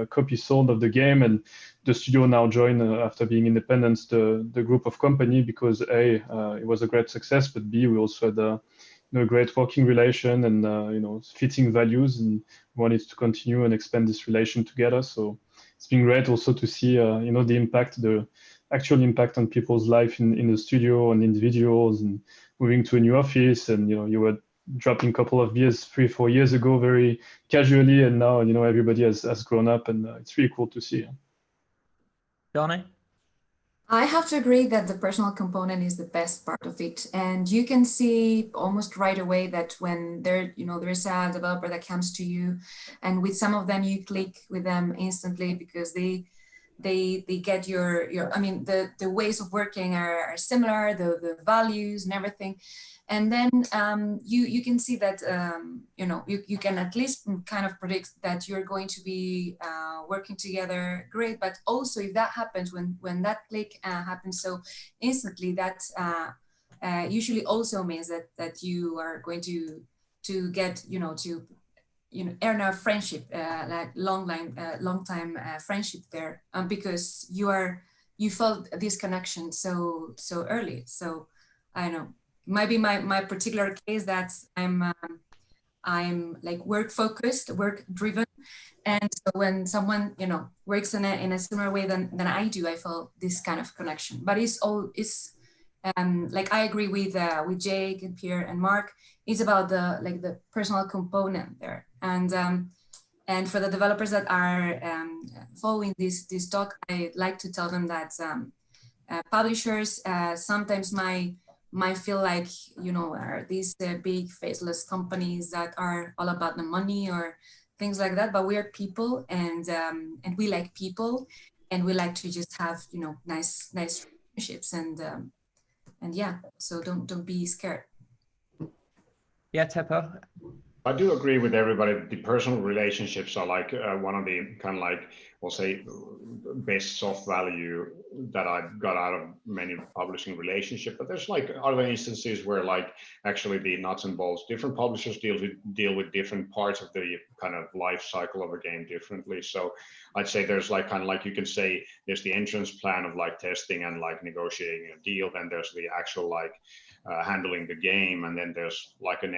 copies sold of the game, and the studio now joined after being independent the group of company because A, it was a great success, but B, we also had a great working relation and fitting values, and wanted to continue and expand this relation together. So it's been great also to see the impact, the actual impact on people's life in the studio, and individuals, and moving to a new office, and you were dropping a couple of beers 3-4 years ago very casually, and now everybody has grown up, and it's really cool to see. Johnny? I have to agree that the personal component is the best part of it. And you can see almost right away that when there is a developer that comes to you, and with some of them you click with them instantly because they get your I mean, the ways of working are similar, the values and everything. And then you can see that, you can at least kind of predict that you're going to be working together great. But also if that happens, when that click happens so instantly, that usually also means that you are going to get, to earn a friendship, like long time friendship there, because you felt this connection so early. So I know. Might be my particular case that I'm like work focused, work driven, and so when someone works in a similar way than I do, I feel this kind of connection. But it's like I agree with Jake and Pierre and Mark. It's about the personal component there, and for the developers that are following this talk, I like to tell them that publishers sometimes might feel like are these big faceless companies that are all about the money or things like that, but we are people, and we like people, and we like to just have nice relationships, and yeah, so don't be scared. Yeah, Teppo? I do agree with everybody. The personal relationships are like one of the kind of like, we'll say, best soft value that I got out of many publishing relationships. But there's like other instances where like actually the nuts and bolts, different publishers deal with different parts of the kind of life cycle of a game differently. So I'd say there's like kind of like, you can say there's the entrance plan of like testing and like negotiating a deal. Then there's the actual like handling the game, and then there's like an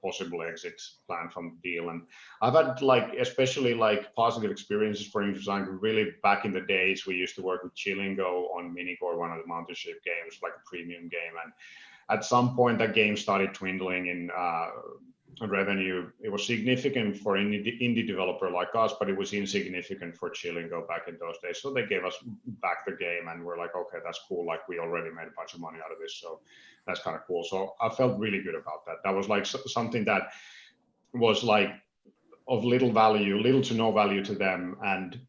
possible exit plan from the deal. And I've had like especially like positive experiences. For example, really back in the days we used to work with Chilingo on Minigore, one of the mountain ship games, like a premium game, and at some point that game started dwindling in revenue. It was significant for an indie developer like us, but it was insignificant for Chilingo back in those days. So they gave us back the game, and we're like, okay, that's cool. Like we already made a bunch of money out of this, so that's kind of cool. So I felt really good about that. That was like something that was like of little to no value to them, and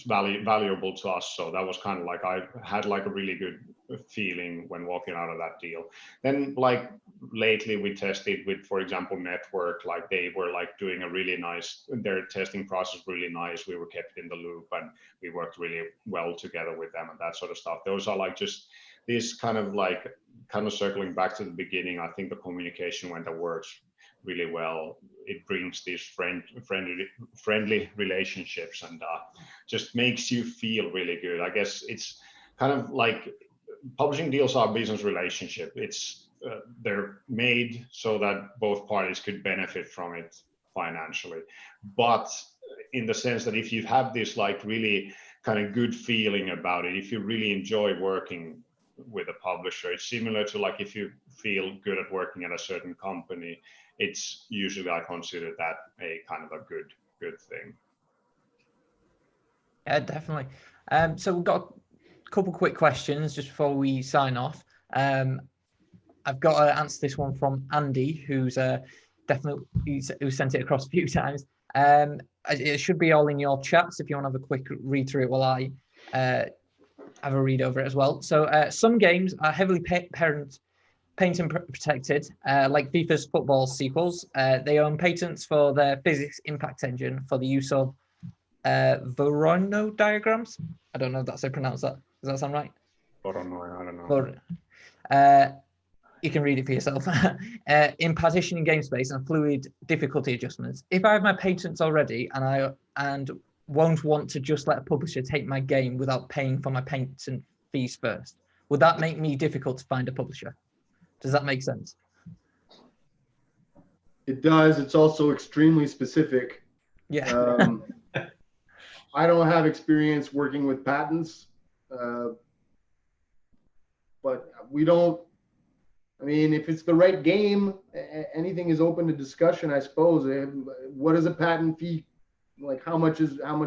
valuable to us. So that was kind of like, I had like a really good feeling when walking out of that deal. Then like lately we tested with, for example, Network, like they were like doing a really nice, their testing process really nice. We were kept in the loop, and we worked really well together with them and that sort of stuff. Those are like just this kind of circling back to the beginning. I think the communication, when that works really well, it brings these friendly relationships, and just makes you feel really good. I guess it's kind of like publishing deals are a business relationship. It's they're made so that both parties could benefit from it financially, but in the sense that if you have this like really kind of good feeling about it, if you really enjoy working with a publisher, it's similar to like if you feel good at working at a certain company. It's usually, I consider that a kind of a good thing. Yeah, definitely. So we've got a couple quick questions just before we sign off. I've got to answer this one from Andy, who's who sent it across a few times. It should be all in your chats if you want to have a quick read through it while I have a read over it as well. So some games are heavily patent protected, like FIFA's football sequels. They own patents for their physics impact engine for the use of Voronoi diagrams. I don't know if that's how you pronounce that. Does that sound right? Voronoi, I don't know. You can read it for yourself. In partitioning game space and fluid difficulty adjustments. If I have my patents already and won't want to just let a publisher take my game without paying for my patent fees first, would that make me difficult to find a publisher? Does that make sense? It does. It's also extremely specific. Yeah. I don't have experience working with patents, but we don't. I mean, if it's the right game, anything is open to discussion, I suppose. What is a patent fee? Like, how much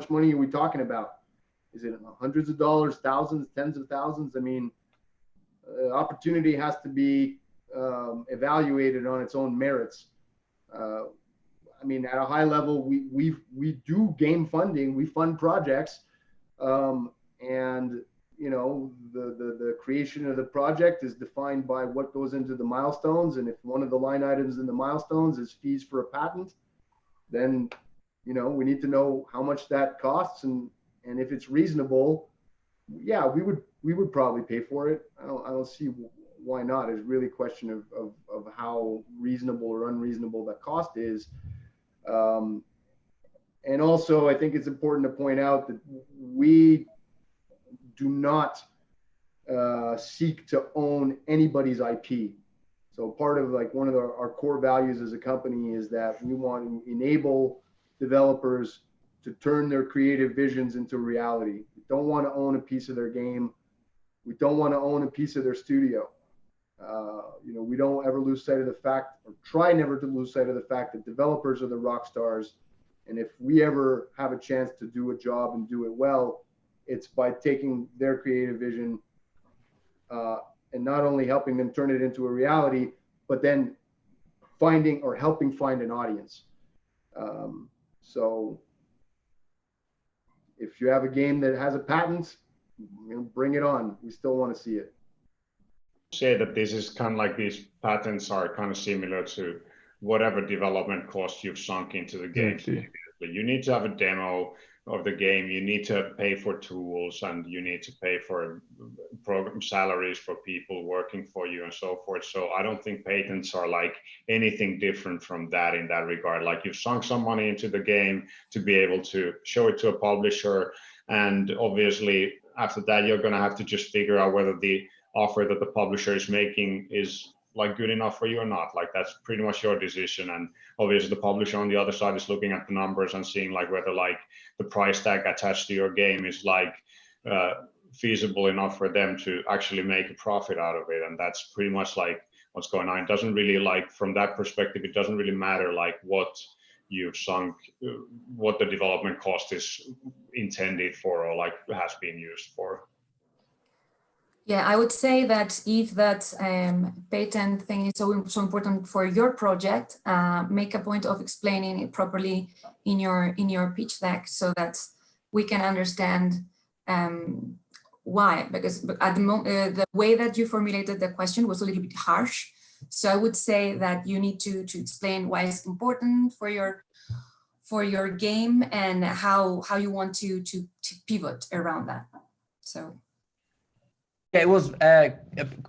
money are we talking about? Is it hundreds of dollars, thousands, tens of thousands? I mean, opportunity has to be evaluated on its own merits. I mean, at a high level, we do game funding. We fund projects, and you know, the creation of the project is defined by what goes into the milestones. And if one of the line items in the milestones is fees for a patent, then, you know, we need to know how much that costs. And if it's reasonable, yeah, we would probably pay for it. I don't see why not. It's really a question of how reasonable or unreasonable that cost is. And also, I think it's important to point out that we do not seek to own anybody's IP. So part of like one of our core values as a company is that we want to enable developers to turn their creative visions into reality. We don't want to own a piece of their game. We don't want to own a piece of their studio. You know, we don't ever lose sight of the fact, or try never to lose sight of the fact, that developers are the rock stars. And if we ever have a chance to do a job and do it well, it's by taking their creative vision and not only helping them turn it into a reality, but then finding or helping find an audience. So if you have a game that has a patent, you know, bring it on. We still want to see it. Say that this is kind of like these patents are kind of similar to whatever development cost you've sunk into the game. Exactly. You need to have a demo of the game, you need to pay for tools, and you need to pay for program salaries for people working for you and so forth. So I don't think patents are like anything different from that in that regard. Like, you've sunk some money into the game to be able to show it to a publisher, and obviously after that you're going to have to just figure out whether the offer that the publisher is making is like good enough for you or not. Like, that's pretty much your decision. And obviously the publisher on the other side is looking at the numbers and seeing like whether like the price tag attached to your game is like feasible enough for them to actually make a profit out of it. And that's pretty much like what's going on. It doesn't really, like, from that perspective, it doesn't really matter like what you've sunk, what the development cost is intended for or like has been used for. Yeah, I would say that if that patent thing is so important for your project, make a point of explaining it properly in your pitch deck so that we can understand why. Because at the moment, the way that you formulated the question was a little bit harsh. So I would say that you need to explain why it's important for your game and how you want to pivot around that. So. Yeah, it was a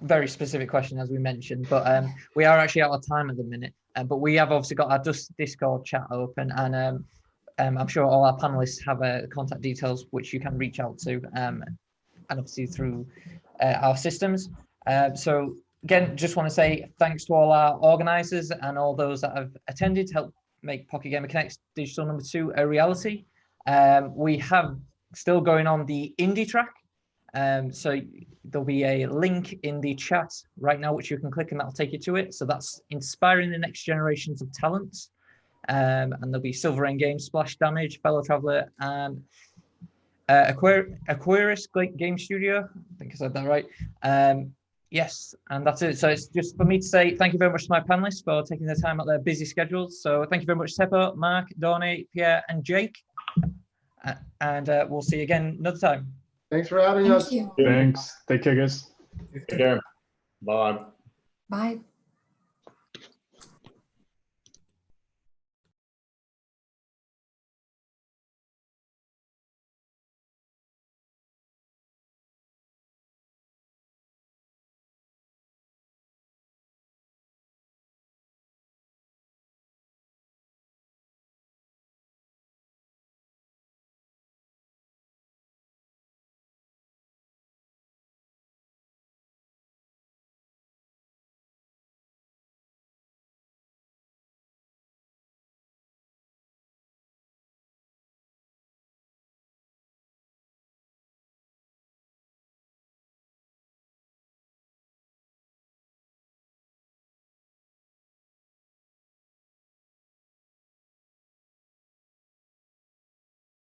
very specific question, as we mentioned, but we are actually out of time at the minute. But we have obviously got our Discord chat open, and I'm sure all our panelists have contact details which you can reach out to, and obviously through our systems. So again, just want to say thanks to all our organisers and all those that have attended to help make Pocket Gamer Connect's digital number 2 a reality. We have still going on the indie track. So there'll be a link in the chat right now which you can click and that'll take you to it. So that's inspiring the next generations of talents, and there'll be Silver Rain Games, Splash Damage, Fellow Traveller, and Aquarius Game Studio. I think I said that right. Yes, and that's it. So it's just for me to say thank you very much to my panelists for taking the time out their busy schedules. So thank you very much, Seppo, Mark, Donny, Pierre, and Jake. And we'll see you again another time. Thanks for having us. Thank you. Thanks. Take care, guys. Take care. Bye. Bye.